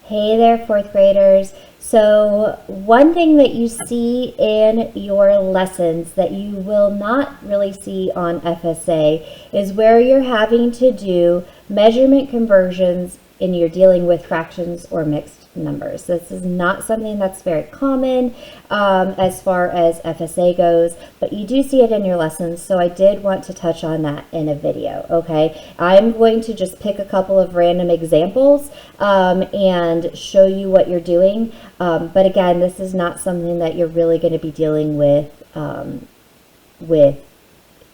Hey there, fourth graders. So one thing that you see in your lessons that you will not really see on FSA is where you're having to do measurement conversions and you're dealing with fractions or mixed numbers. This is not something that's very common as far as FSA goes, but you do see it in your lessons, so I did want to touch on that in a video, okay? I'm going to just pick a couple of random examples and show you what you're doing, but again, this is not something that you're really going to be dealing with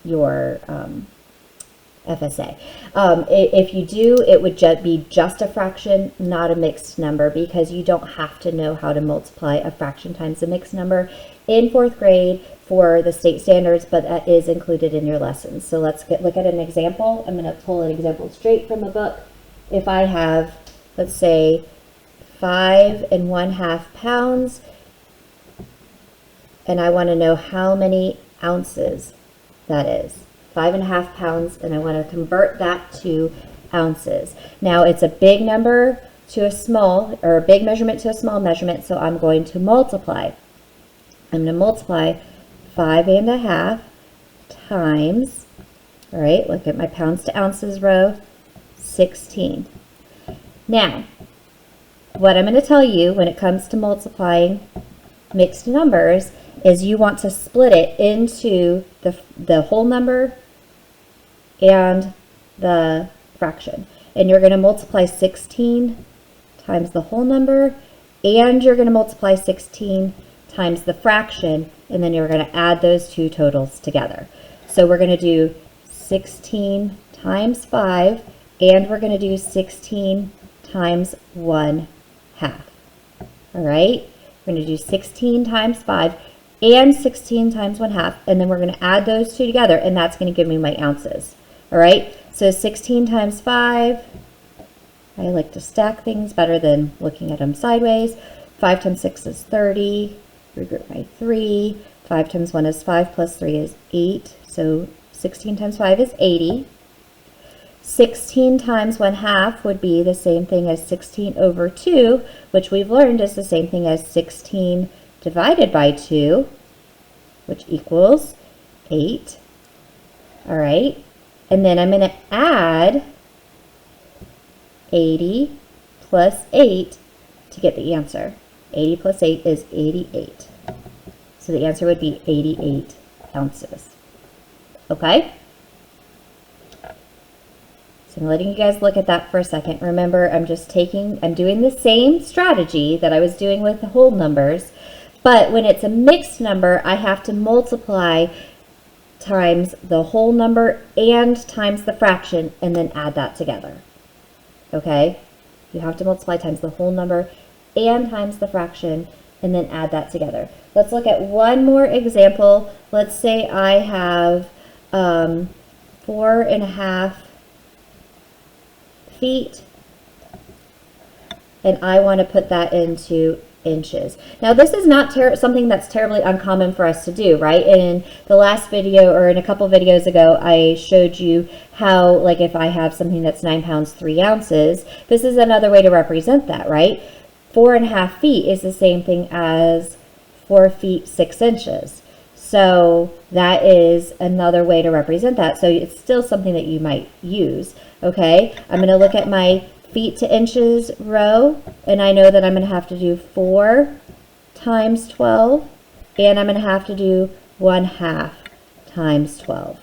your FSA. If you do, it would be just a fraction, not a mixed number, because you don't have to know how to multiply a fraction times a mixed number in fourth grade for the state standards, but that is included in your lessons. So let's look at an example. I'm going to pull an example straight from a book. If I have, let's say, 5 1/2 pounds, and I want to know how many ounces that is. 5 1/2 pounds, and I want to convert that to ounces. Now it's a big number to a small, or a big measurement to a small measurement, so I'm going to multiply. I'm going to multiply 5 1/2 times, all right, look at my pounds to ounces row, 16. Now, what I'm going to tell you when it comes to multiplying mixed numbers is you want to split it into the whole number and the fraction. And you're going to multiply 16 times the whole number, and you're going to multiply 16 times the fraction, and then you're going to add those two totals together. So we're going to do 16 times 5, and we're going to do 16 times 1/2. All right? We're going to do 16 times 5 and 16 times 1/2, and then we're going to add those two together, and that's going to give me my ounces. All right, so 16 times 5, I like to stack things better than looking at them sideways. 5 times 6 is 30, regroup my 3. 5 times 1 is 5, plus 3 is 8, so 16 times 5 is 80. 16 times 1/2 would be the same thing as 16 over 2, which we've learned is the same thing as 16 divided by 2, which equals 8. All right, and then I'm going to add 80 plus 8 to get the answer. 80 plus 8 is 88. So the answer would be 88 ounces. Okay? So I'm letting you guys look at that for a second. Remember, I'm doing the same strategy that I was doing with the whole numbers, but when it's a mixed number, I have to multiply times the whole number and times the fraction, and then add that together. Okay? You have to multiply times the whole number and times the fraction, and then add that together. Let's look at one more example. Let's say I have 4 1/2 feet, and I want to put that into inches. Now this is not something that's terribly uncommon for us to do, right? In the last video, or in a couple videos ago, I showed you how, like, if I have something that's 9 pounds 3 ounces, this is another way to represent that, right? 4 1/2 feet is the same thing as 4 feet 6 inches. So that is another way to represent that. So it's still something that you might use. Okay, I'm going to look at my feet to inches row, and I know that I'm going to have to do 4 times 12, and I'm going to have to do 1/2 times 12.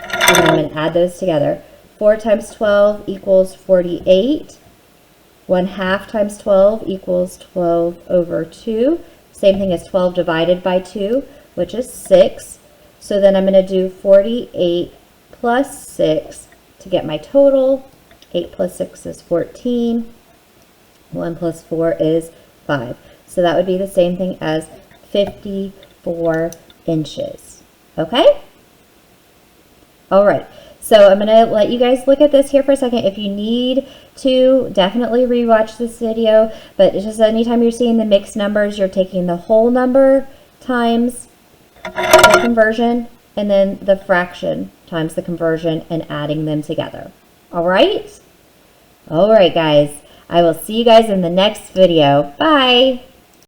And then I'm going to add those together. 4 times 12 equals 48. 1/2 times 12 equals 12 over 2. Same thing as 12 divided by 2, which is 6. So then I'm going to do 48 plus 6 to get my total. 8 plus 6 is 14. 1 plus 4 is 5. So that would be the same thing as 54 inches. Okay? All right. So I'm going to let you guys look at this here for a second. If you need to, definitely rewatch this video. But it's just anytime you're seeing the mixed numbers, you're taking the whole number times the conversion, and then the fraction times the conversion, and adding them together. All right? All right, guys. I will see you guys in the next video. Bye!